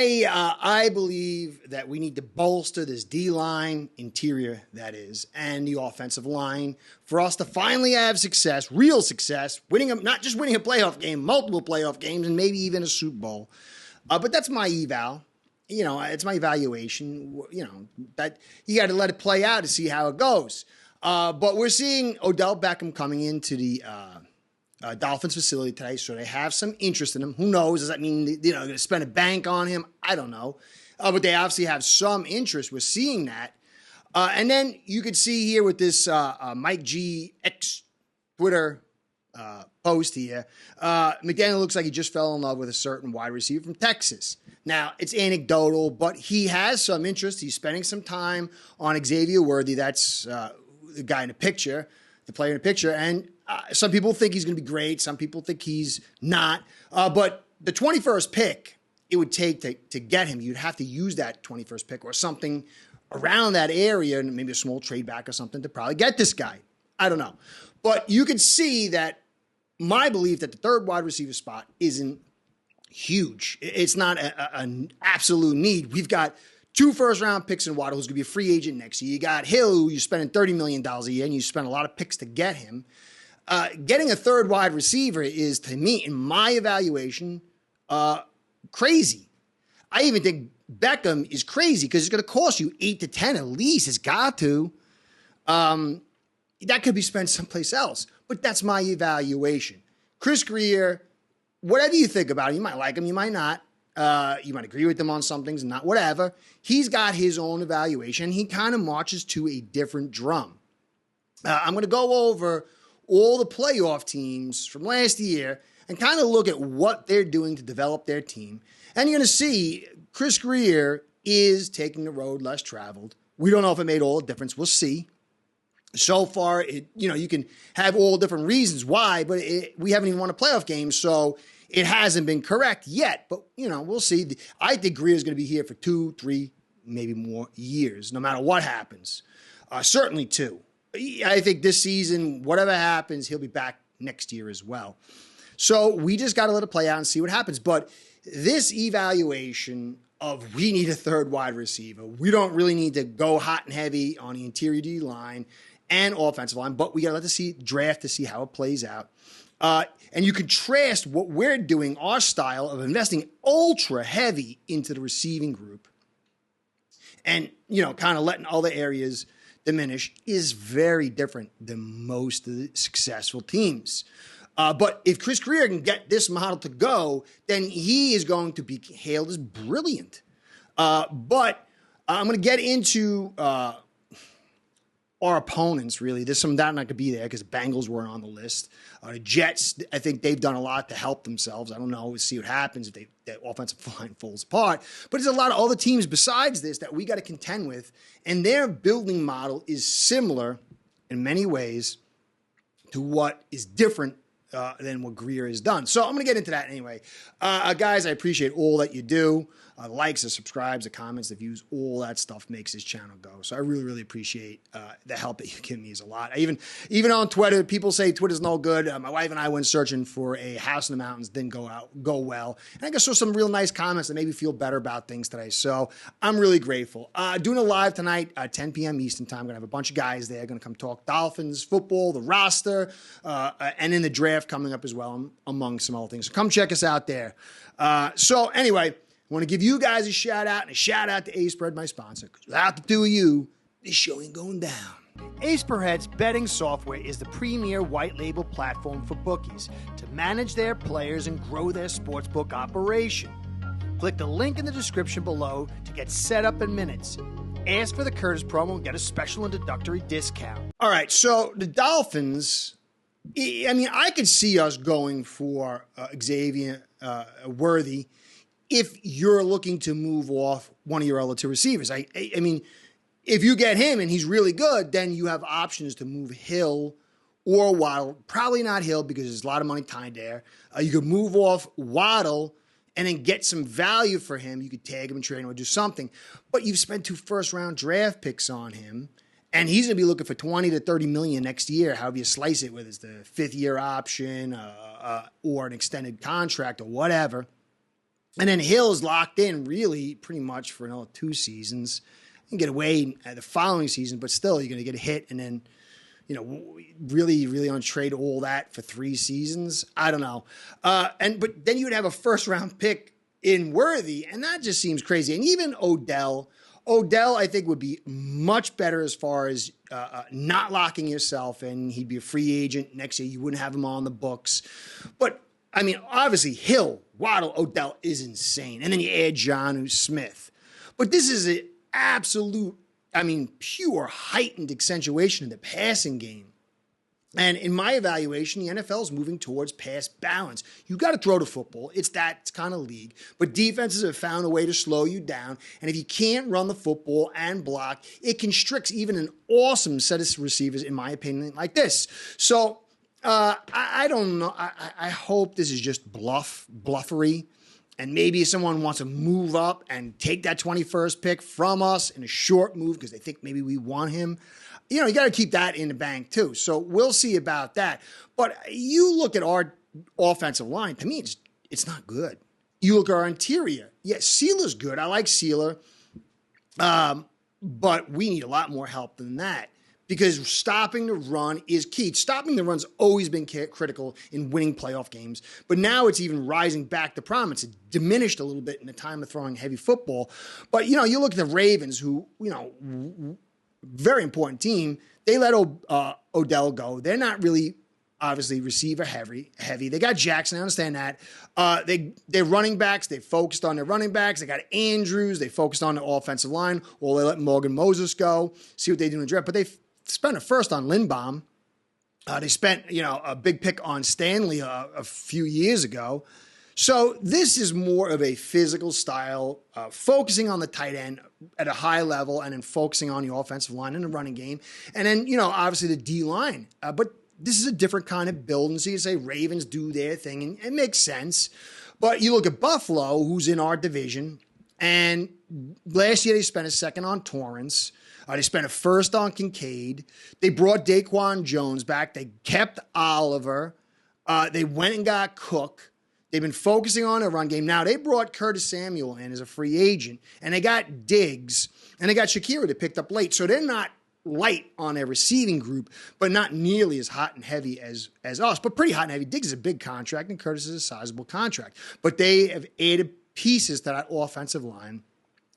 I believe that we need to bolster this D-line, interior that is, and the offensive line for us to finally have success, real success, not just winning a playoff game, multiple playoff games, and maybe even a Super Bowl. But that's my eval. It's my evaluation. That you got to let it play out to see how it goes. But we're seeing Odell Beckham coming into the Dolphins facility today, so they have some interest in him. Who knows? Does that mean they're going to spend a bank on him? I don't know. But they obviously have some interest. We're seeing that. And then you could see here with this Mike G X Twitter post here, McDaniel looks like he just fell in love with a certain wide receiver from Texas. Now, it's anecdotal, but he has some interest. He's spending some time on Xavier Worthy. That's the guy in the picture, the player in the picture. And some people think he's going to be great. Some people think he's not. But the 21st pick it would take to get him, you'd have to use that 21st pick or something around that area, and maybe a small trade back or something to probably get this guy. I don't know. But you could see that my belief that the third wide receiver spot isn't huge. It's not an absolute need. We've got 2 first-round picks in Waddle, who's going to be a free agent next year. You got Hill, who you're spending $30 million a year, and you spend a lot of picks to get him. Getting a third wide receiver is, to me, in my evaluation, crazy. I even think Beckham is crazy because it's going to cost you 8 to 10 at least. It's got to. That could be spent someplace else, but that's my evaluation. Chris Grier, whatever you think about him, you might like him, you might not. You might agree with him on some things, not whatever. He's got his own evaluation. He kind of marches to a different drum. I'm going to go over all the playoff teams from last year and kind of look at what they're doing to develop their team. And you're going to see Chris Grier is taking the road less traveled. We don't know if it made all the difference. We'll see. So far, you can have all different reasons why, but we haven't even won a playoff game, so it hasn't been correct yet. But, we'll see. I think Grier is going to be here for 2, 3, maybe more years, no matter what happens. Certainly 2. I think this season, whatever happens, he'll be back next year as well. So we just got to let it play out and see what happens. But this evaluation of we need a third wide receiver, we don't really need to go hot and heavy on the interior D line and offensive line, but we got to let the draft to see how it plays out. And you contrast what we're doing, our style of investing ultra heavy into the receiving group and, kind of letting other areas diminish is very different than most of the successful teams. But if Chris Grier can get this model to go, then he is going to be hailed as brilliant. But I'm going to get into our opponents, really. There's some that not going to be there because the Bengals weren't on the list. The Jets, I think they've done a lot to help themselves. I don't know. We'll see what happens if that offensive line falls apart. But there's a lot of other teams besides this that we got to contend with. And their building model is similar in many ways to what is different than what Grier has done. So I'm going to get into that anyway. Guys, I appreciate all that you do. The likes, the subscribes, the comments, the views, all that stuff makes this channel go. So I really, really appreciate the help that you give me is a lot. Even on Twitter, people say Twitter's no good. My wife and I went searching for a house in the mountains, didn't go well. And I just saw some real nice comments that made me feel better about things today. So I'm really grateful. Doing a live tonight at 10 p.m. Eastern time. I'm going to have a bunch of guys there. Going to come talk Dolphins, football, the roster, and then the draft coming up as well, among some other things. So come check us out there. So anyway, I want to give you guys a shout out and a shout out to Ace Spread, my sponsor, because without the two of you, this show ain't going down. Ace Spread's betting software is the premier white label platform for bookies to manage their players and grow their sportsbook operation. Click the link in the description below to get set up in minutes. Ask for the Curtis promo and get a special introductory discount. All right, so the Dolphins, I could see us going for Xavier Worthy if you're looking to move off one of your other two receivers. I mean, if you get him and he's really good, then you have options to move Hill or Waddle. Probably not Hill because there's a lot of money tied there. You could move off Waddle and then get some value for him. You could tag him and trade him or do something. But you've spent 2 first-round draft picks on him, and he's going to be looking for $20 to $30 million next year, however you slice it, whether it's the 5th-year option or an extended contract or whatever. And then Hill's locked in really pretty much for another 2 seasons. You can get away the following season, but still you're going to get a hit and then, really, really untrade all that for 3 seasons. I don't know. But then you would have a first round pick in Worthy, and that just seems crazy. And even Odell, I think, would be much better as far as not locking yourself in. He'd be a free agent next year. You wouldn't have him on the books. But, I mean, obviously, Hill, Waddle, Odell is insane. And then you add Jonnu Smith. But this is an absolute, pure heightened accentuation of the passing game. And in my evaluation, the NFL is moving towards pass balance. You got to throw the football. It's that kind of league. But defenses have found a way to slow you down. And if you can't run the football and block, it constricts even an awesome set of receivers, in my opinion, like this. So I don't know. I hope this is just bluffery. And maybe someone wants to move up and take that 21st pick from us in a short move because they think maybe we want him. You got to keep that in the bank too. So we'll see about that. But you look at our offensive line, to me, it's not good. You look at our interior. Yeah, Sealer's good. I like Sealer. But we need a lot more help than that because stopping the run is key. Stopping the run's always been critical in winning playoff games. But now it's even rising back to prominence. It diminished a little bit in the time of throwing heavy football. But, you look at the Ravens who, very important team. They let Odell go. They're not really, obviously, receiver heavy. They got Jackson. I understand that. They're running backs. They focused on their running backs. They got Andrews. They focused on the offensive line. Or they let Morgan Moses go. See what they do in the draft. But they spent a first on Lindbaum. They spent, a big pick on Stanley a few years ago. So this is more of a physical style, focusing on the tight end at a high level and then focusing on the offensive line and the running game. And then, obviously the D-line. But this is a different kind of build. And so you say Ravens do their thing, and it makes sense. But you look at Buffalo, who's in our division, and last year they spent a second on Torrance. They spent a first on Kincaid. They brought Daquan Jones back. They kept Oliver. They went and got Cook. They've been focusing on a run game. Now, they brought Curtis Samuel in as a free agent, and they got Diggs, and they got Shakira that picked up late. So they're not light on their receiving group, but not nearly as hot and heavy as us, but pretty hot and heavy. Diggs is a big contract, and Curtis is a sizable contract. But they have added pieces to that offensive line,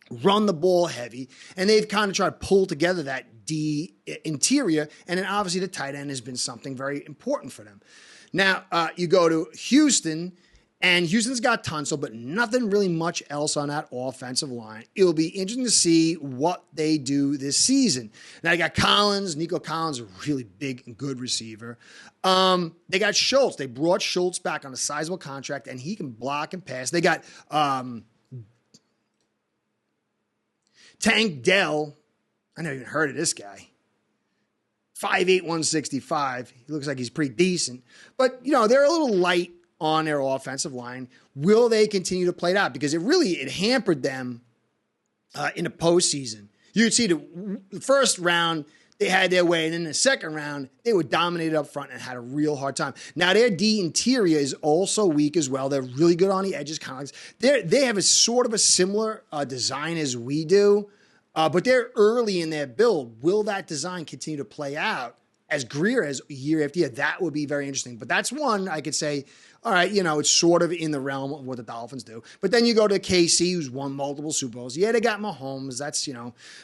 run the ball heavy, and they've kind of tried to pull together that D interior, and then obviously the tight end has been something very important for them. Now, you go to Houston, and Houston's got Tunsil, but nothing really much else on that offensive line. It'll be interesting to see what they do this season. Now, you got Collins. Nico Collins, a really big and good receiver. They got Schultz. They brought Schultz back on a sizable contract, and he can block and pass. They got Tank Dell. I never even heard of this guy. 5'8", 165. He looks like he's pretty decent. But, they're a little light on their offensive line. Will they continue to play it out? Because it hampered them in the postseason. You'd see the first round, they had their way, and in the second round, they were dominated up front and had a real hard time. Now, their D interior is also weak as well. They're really good on the edges. Kind of like, they have a sort of a similar design as we do, but they're early in their build. Will that design continue to play out as Greer as year after year? That would be very interesting. But that's one I could say, all right, it's sort of in the realm of what the Dolphins do. But then you go to KC, who's won multiple Super Bowls. Yeah, they got Mahomes. That's,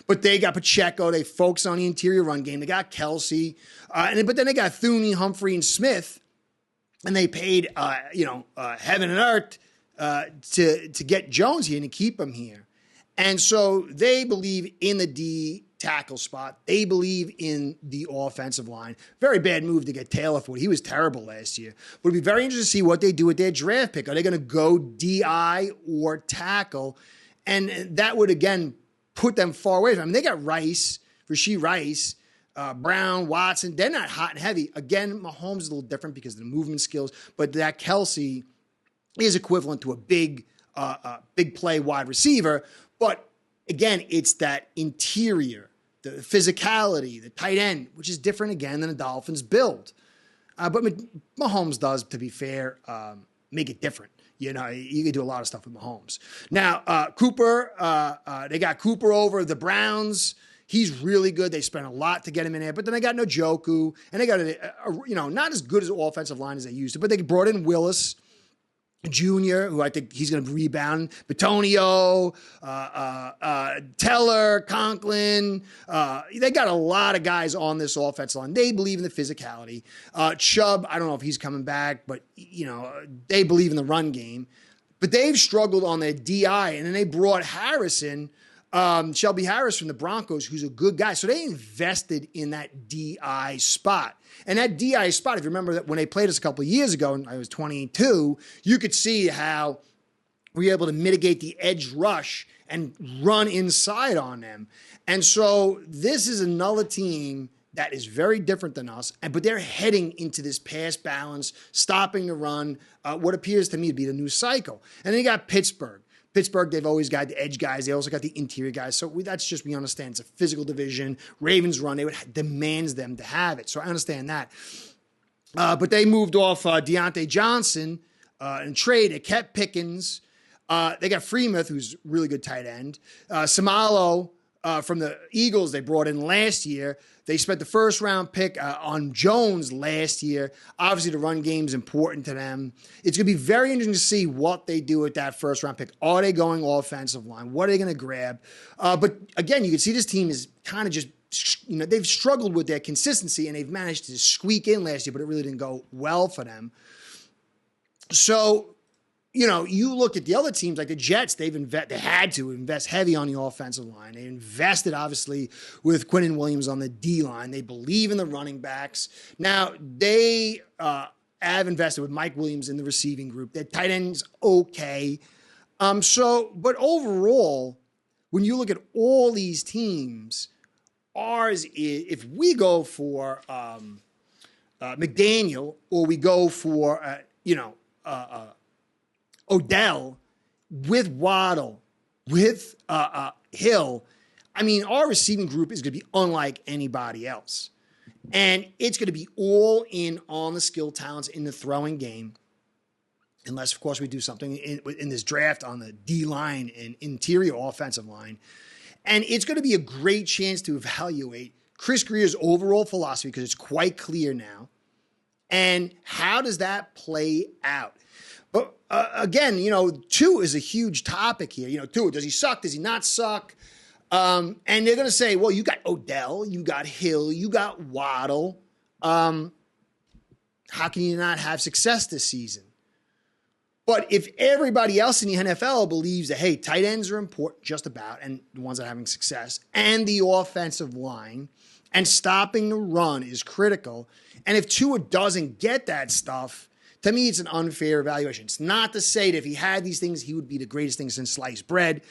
but they got Pacheco. They focus on the interior run game. They got Kelsey. But then they got Thuney, Humphrey, and Smith. And they paid, heaven and earth to get Jones here and to keep him here. And so they believe in the D tackle spot. They believe in the offensive line. Very bad move to get Taylor for it. He was terrible last year. But it'll be very interesting to see what they do with their draft pick. Are they going to go DI or tackle? And that would, again, put them far away from them. They got Rice, Rashee Rice, Brown, Watson. They're not hot and heavy. Again, Mahomes is a little different because of the movement skills. But that Kelsey is equivalent to a big play wide receiver. But again, it's that interior, the physicality, the tight end, which is different again than the Dolphins build. But Mahomes does, to be fair, make it different. You know, you can do a lot of stuff with Mahomes. Now, Cooper, they got Cooper over the Browns. He's really good. They spent a lot to get him in there. But then they got Njoku, and they got, not as good as an offensive line as they used to, but they brought in Willis Jr., who I think he's going to rebound. Batonio, Teller, Conklin. They got a lot of guys on this offensive line. They believe in the physicality. Chubb, I don't know if he's coming back, but, they believe in the run game. But they've struggled on their DI, and then they brought Harrison, Shelby Harris from the Broncos, who's a good guy. So they invested in that DI spot. And that DI spot, if you remember that when they played us a couple of years ago, and I was 22, you could see how we were able to mitigate the edge rush and run inside on them. And so this is another team that is very different than us, but they're heading into this pass balance, stopping the run, what appears to me to be the new cycle. And then you got Pittsburgh. Pittsburgh, they've always got the edge guys. They also got the interior guys. So that's just, we understand it's a physical division. Ravens run, demands them to have it. So I understand that. But they moved off Deontay Johnson in trade. They kept Pickens. They got Freemuth, who's a really good tight end. Samalo from the Eagles, they brought in last year. They spent the first round pick on Jones last year. Obviously, the run game is important to them. It's going to be very interesting to see what they do with that first round pick. Are they going offensive line? What are they going to grab? But again, you can see this team is kind of just, they've struggled with their consistency, and they've managed to squeak in last year, but it really didn't go well for them. So, you look at the other teams like the Jets, they had to invest heavy on the offensive line. They invested, obviously, with Quinnen Williams on the D-line. They believe in the running backs. Now, they have invested with Mike Williams in the receiving group. Their tight end's okay. But overall, when you look at all these teams, ours is, if we go for McDaniel or we go for, Odell, with Waddle, with Hill, our receiving group is going to be unlike anybody else. And it's going to be all in on the skill talents in the throwing game, unless, of course, we do something in this draft on the D-line and interior offensive line. And it's going to be a great chance to evaluate Chris Grier's overall philosophy, because it's quite clear now. And how does that play out? But again, Tua is a huge topic here. Tua, does he suck? Does he not suck? And they're going to say, well, you got Odell, you got Hill, you got Waddle. How can you not have success this season? But if everybody else in the NFL believes that, hey, tight ends are important, just about, and the ones that are having success, and the offensive line, and stopping the run is critical, and if Tua doesn't get that stuff, to me, it's an unfair evaluation. It's not to say that if he had these things, he would be the greatest thing since sliced bread.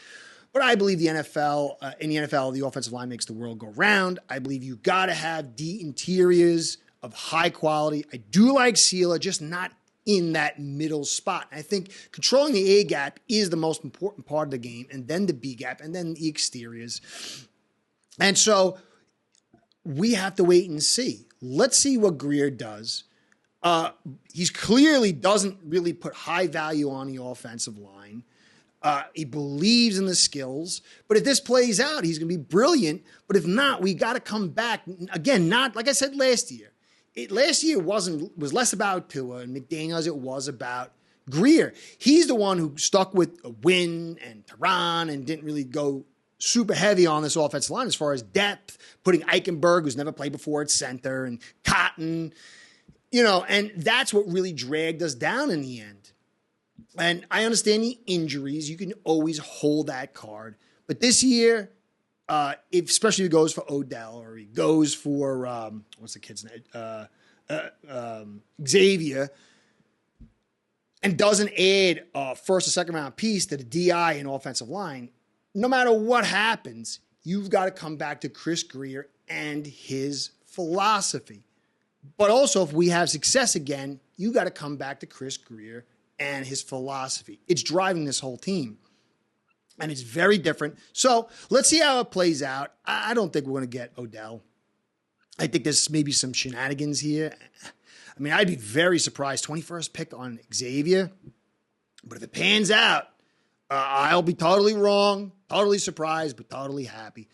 But I believe in the NFL, the offensive line makes the world go round. I believe you got to have the interiors of high quality. I do like Sela, just not in that middle spot. I think controlling the A gap is the most important part of the game, and then the B gap, and then the exteriors. And so we have to wait and see. Let's see what Grier does. He's clearly doesn't really put high value on the offensive line. He believes in the skills, but if this plays out, he's going to be brilliant. But if not, we got to come back again. Not like I said last year. Last year was less about Tua and McDaniel as it was about Grier. He's the one who stuck with Wynn and Tehran and didn't really go super heavy on this offensive line as far as depth, putting Eichenberg, who's never played before, at center, and Cotton. And that's what really dragged us down in the end. And I understand the injuries. You can always hold that card. But this year, especially if he goes for Odell or he goes for, what's the kid's name? Xavier, and doesn't add a first or second round piece to the DI and offensive line, no matter what happens, you've got to come back to Chris Grier and his philosophy. But also, if we have success again, you got to come back to Chris Grier and his philosophy. It's driving this whole team. And it's very different. So let's see how it plays out. I don't think we're going to get Odell. I think there's maybe some shenanigans here. I'd be very surprised. 21st pick on Xavier. But if it pans out, I'll be totally wrong, totally surprised, but totally happy.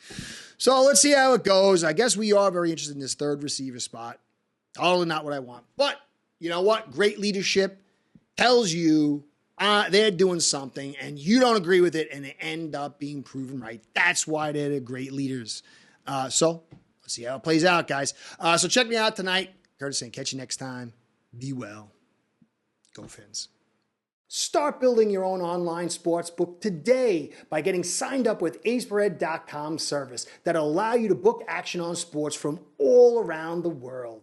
So let's see how it goes. I guess we are very interested in this third receiver spot. Totally not what I want. But you know what? Great leadership tells you they're doing something and you don't agree with it and they end up being proven right. That's why they're the great leaders. So let's see how it plays out, guys. So check me out tonight. Curtis saying, catch you next time. Be well. Go Fins. Start building your own online sportsbook today by getting signed up with acebread.com service that'll allow you to book action on sports from all around the world.